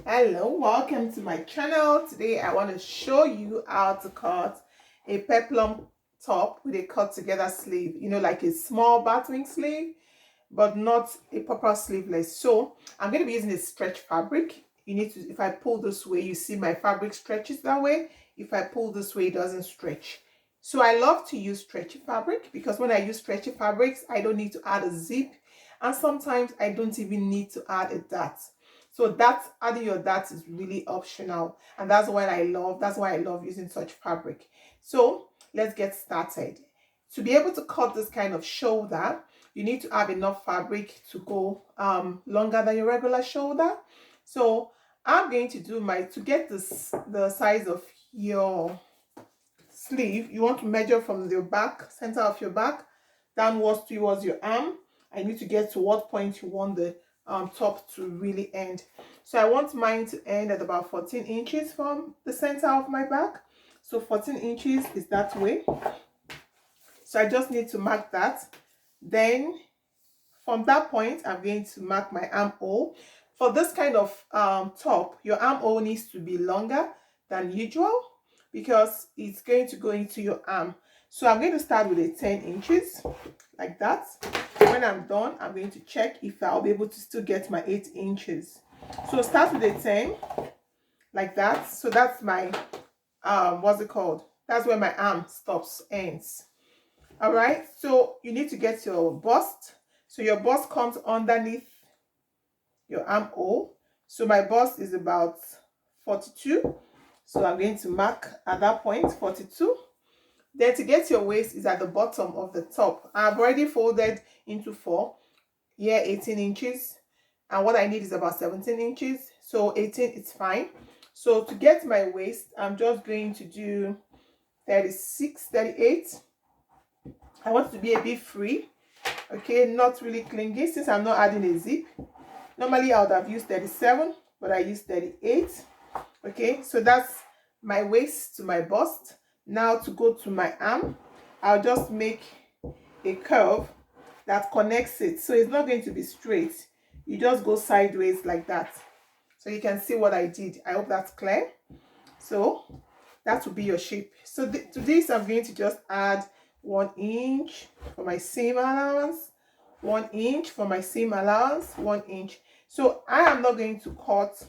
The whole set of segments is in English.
Hello, welcome to my channel. Today I want to show you how to cut a peplum top with a cut together sleeve, like a small batwing sleeve, but not a proper sleeveless. So I'm going to be using a stretch fabric. You need to, if I pull this way, you see my fabric stretches that way. If I pull this way, it doesn't stretch. So I love to use stretchy fabric because when I use stretchy fabrics, I don't need to add a zip, and sometimes I don't even need to add a dart. So that adding your dart is really optional, and that's why I love using such fabric. So let's get started. To be able to cut this kind of shoulder, you need to have enough fabric to go longer than your regular shoulder. So I'm going to do to get the size of your sleeve. You want to measure from the back, center of your back, downwards towards your arm. I need to get to what point you want the top to really end. So I want mine to end at about 14 inches from the center of my back. So 14 inches is that way. So I just need to mark that. Then from that point, I'm going to mark my armhole. For this kind of top, your armhole needs to be longer than usual because it's going to go into your arm. So I'm going to start with a 10 inches like that. When I'm done, I'm going to check if I'll be able to still get my 8 inches. So start with a 10 like that. So that's my what's it called? That's where my arm stops, ends. All right, so you need to get your bust. So your bust comes underneath your armhole. So my bust is about 42. So I'm going to mark at that point 42. Then to get your waist is at the bottom of the top. I've already folded into 4. Here 18 inches. And what I need is about 17 inches. So 18 is fine. So to get my waist, I'm just going to do 36, 38. I want it to be a bit free, okay, not really clingy, since I'm not adding a zip. Normally I would have used 37, but I used 38. Okay, so that's my waist to my bust. Now to go to my arm, I'll just make a curve that connects it, so it's not going to be straight. You just go sideways like that, so you can see what I did. I hope that's clear. So that will be your shape. So to this I'm going to just add 1 inch for my seam allowance, 1 inch for my seam allowance, 1 inch. So I am not going to cut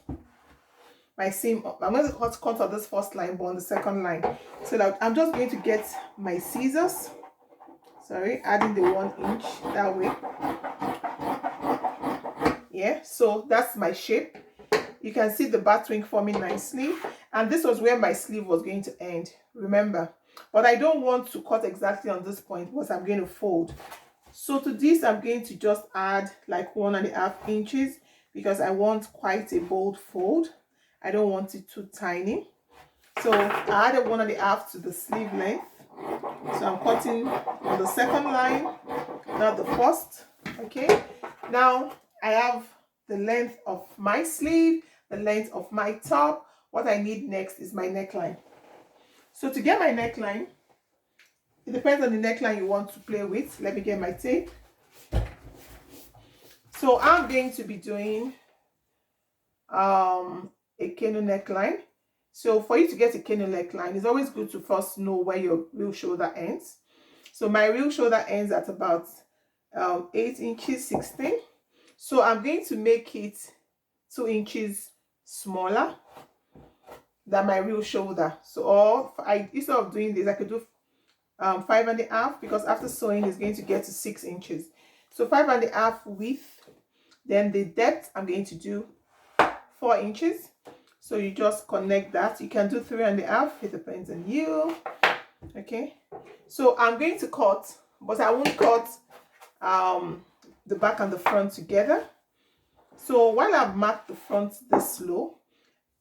my seam. I'm going to cut on this first line, but on the second line. So that I'm just going to get my scissors. Sorry, adding the 1 inch that way. Yeah, so that's my shape. You can see the batwing forming nicely, and this was where my sleeve was going to end, remember. But I don't want to cut exactly on this point because I'm going to fold. So to this I'm going to just add like 1.5 inches because I want quite a bold fold. I don't want it too tiny. So I added 1.5 to the sleeve length. So I'm cutting on the second line, not the first. Okay, now I have the length of my sleeve, the length of my top. What I need next is my neckline. So to get my neckline, it depends on the neckline you want to play with. Let me get my tape. So I'm going to be doing a canoe neckline. So for you to get a canoe neckline, it's always good to first know where your real shoulder ends. So my real shoulder ends at about 8 inches 16. So I'm going to make it 2 inches smaller than my real shoulder. So instead of doing this, I could do 5.5, because after sewing it's going to get to 6 inches. So 5.5 width. Then the depth I'm going to do 4 inches. So you just connect that. You can do 3.5. It depends on you. Okay. So I'm going to cut, but I won't cut the back and the front together. So while I've marked the front this low,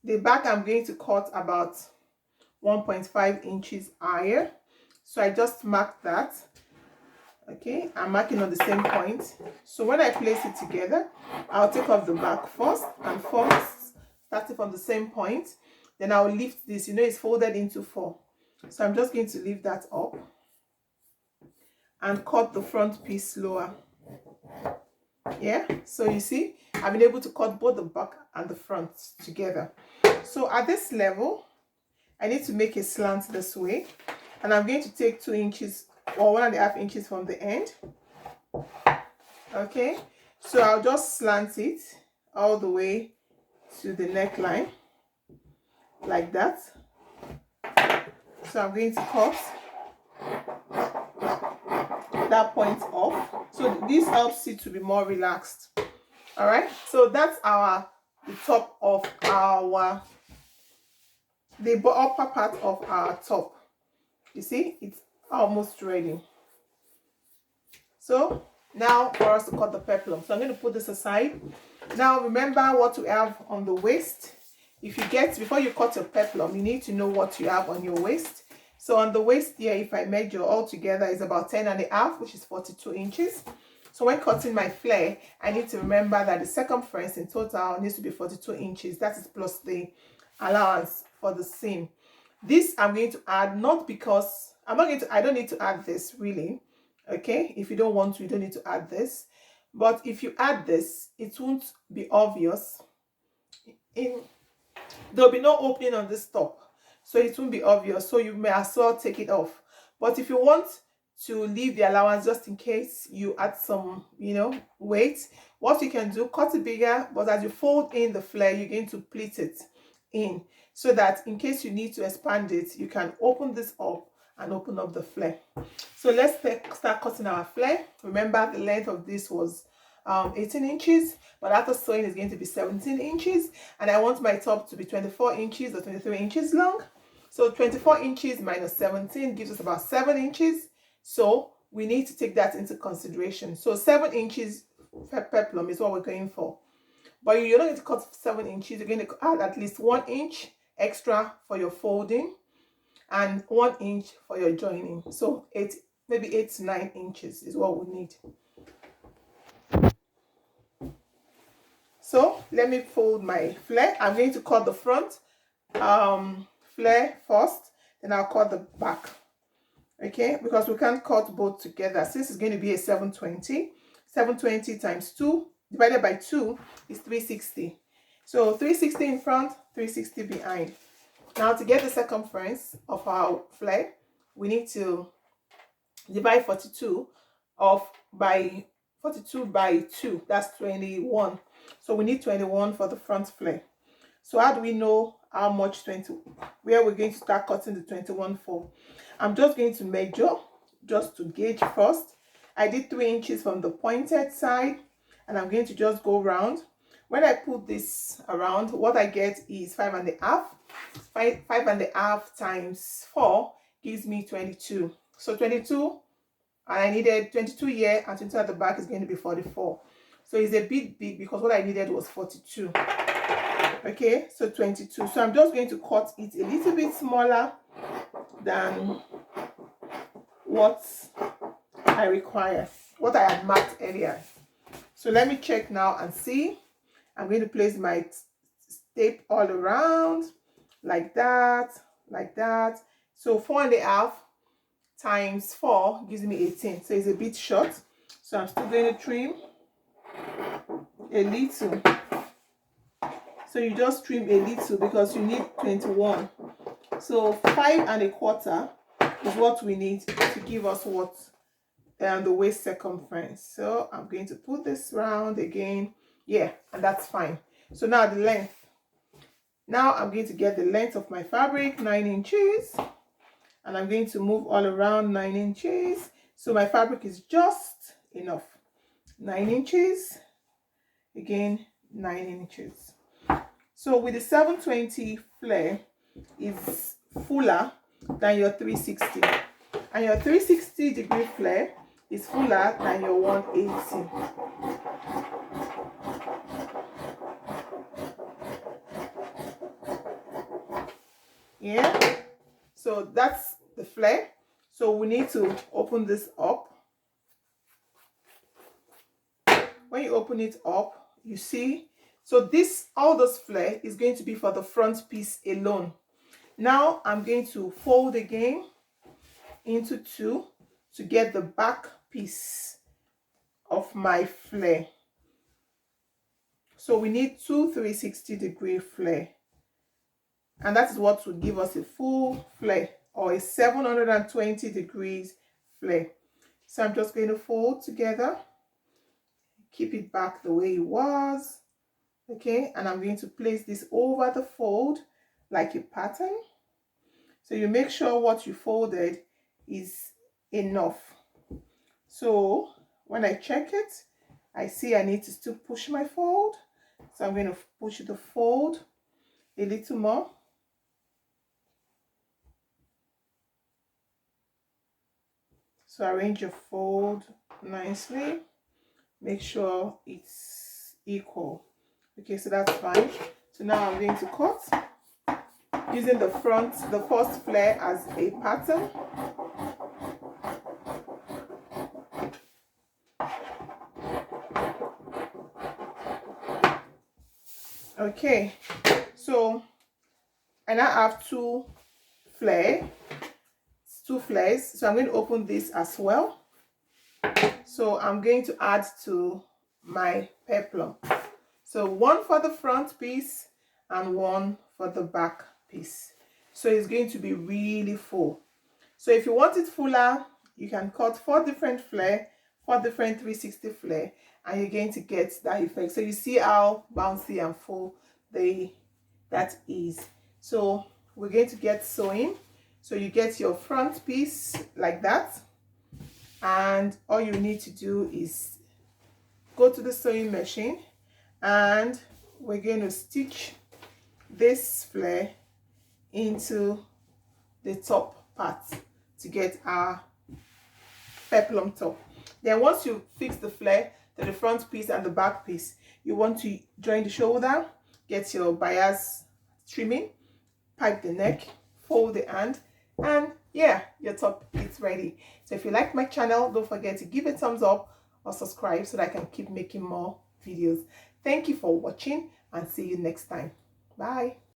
the back I'm going to cut about 1.5 inches higher. So I just marked that. Okay, I'm marking on the same point. So when I place it together, I'll take off the back first and foremost, starting from the same point. Then I'll lift this. It's folded into 4. So I'm just going to lift that up and cut the front piece lower. Yeah, so you see, I've been able to cut both the back and the front together. So at this level, I need to make a slant this way, and I'm going to take 2 inches or 1.5 inches from the end. Okay, so I'll just slant it all the way to the neckline like that. So I'm going to cut that point off, so this helps it to be more relaxed. All right, so that's the top of the upper part of our top. You see, it's almost ready. So now for us to cut the peplum. So I'm going to put this aside. Now remember what you have on the waist. Before you cut your peplum, you need to know what you have on your waist. So on the waist here, if I measure all together, is about 10.5, which is 42 inches. So when cutting my flare, I need to remember that the circumference in total needs to be 42 inches. That is plus the allowance for the seam. This I'm going to add, not because I don't need to add this really. Okay, if you don't want to, you don't need to add this. But if you add this, it won't be obvious. There'll be no opening on this top, so it won't be obvious, so you may as well take it off. But if you want to leave the allowance just in case you add some weight, what you can do, cut it bigger, but as you fold in the flare, you're going to pleat it in, so that in case you need to expand it, you can open this up and open up the flare. So let's start cutting our flare. Remember, the length of this was 18 inches, but after sewing is going to be 17 inches, and I want my top to be 24 inches or 23 inches long. So 24 inches minus 17 gives us about 7 inches. So we need to take that into consideration. So 7 inches peplum is what we're going for. But you're not going to cut 7 inches. You're going to add at least 1 inch extra for your folding and 1 inch for your joining. So maybe 8 to 9 inches is what we need. So let me fold my flare. I'm going to cut the front flare first, then I'll cut the back. Okay, because we can't cut both together since it's going to be a 720. 720 times 2 divided by 2 is 360. So 360 in front, 360 behind. Now to get the circumference of our flare, we need to divide 42 by 2. That's 21. So we need 21 for the front flare. So how do we know how much where we're going to start cutting the 21 for? I'm just going to measure just to gauge first. I did 3 inches from the pointed side, and I'm going to just go round. When I put this around, what I get is 5.5. 5.5 times 4 gives me 22. So 22, and I needed 22 here, and 22 at the back is going to be 44. So it's a bit big because what I needed was 42. Okay, so 22. So I'm just going to cut it a little bit smaller than what I require, what I had marked earlier. So let me check now and see. I'm going to place my tape all around like that, like that. So 4.5 times 4 gives me 18. So it's a bit short. So I'm still going to trim a little. So you just trim a little because you need 21. So 5.25 is what we need to give us what the waist circumference. So I'm going to put this round again. Yeah, and that's fine. So now the length. Now I'm going to get the length of my fabric, 9 inches. And I'm going to move all around 9 inches. So my fabric is just enough. 9 inches. Again, 9 inches. So with the 720 flare is fuller than your 360. And your 360 degree flare is fuller than your 180. Yeah, so that's the flare. So we need to open this up. When you open it up, you see, so all this flare is going to be for the front piece alone. Now I'm going to fold again into 2 to get the back piece of my flare. So we need 2 360-degree flare, and that is what will give us a full flare, or a 720 degrees flare. So I'm just going to fold together, keep it back the way it was, okay, and I'm going to place this over the fold like a pattern. So you make sure what you folded is enough. So when I check it, I see I need to still push my fold. So I'm going to push the fold a little more. So arrange your fold nicely. Make sure it's equal. Okay, so that's fine. So now I'm going to cut using the first flare as a pattern. Okay, so I now have two flares. So I'm going to open this as well. So I'm going to add to my peplum. So one for the front piece and one for the back piece. So it's going to be really full. So if you want it fuller, you can cut 4 different flare, 4 different 360 flare, and you're going to get that effect. So you see how bouncy and full that is. So we're going to get sewing. So you get your front piece like that, and all you need to do is go to the sewing machine, and we're going to stitch this flare into the top part to get our peplum top. Then once you fix the flare to the front piece and the back piece, you want to join the shoulder, get your bias trimming, pipe the neck, fold the hand, and yeah, your top is ready. So if you like my channel, don't forget to give a thumbs up or subscribe so that I can keep making more videos. Thank you for watching, and see you next time. Bye.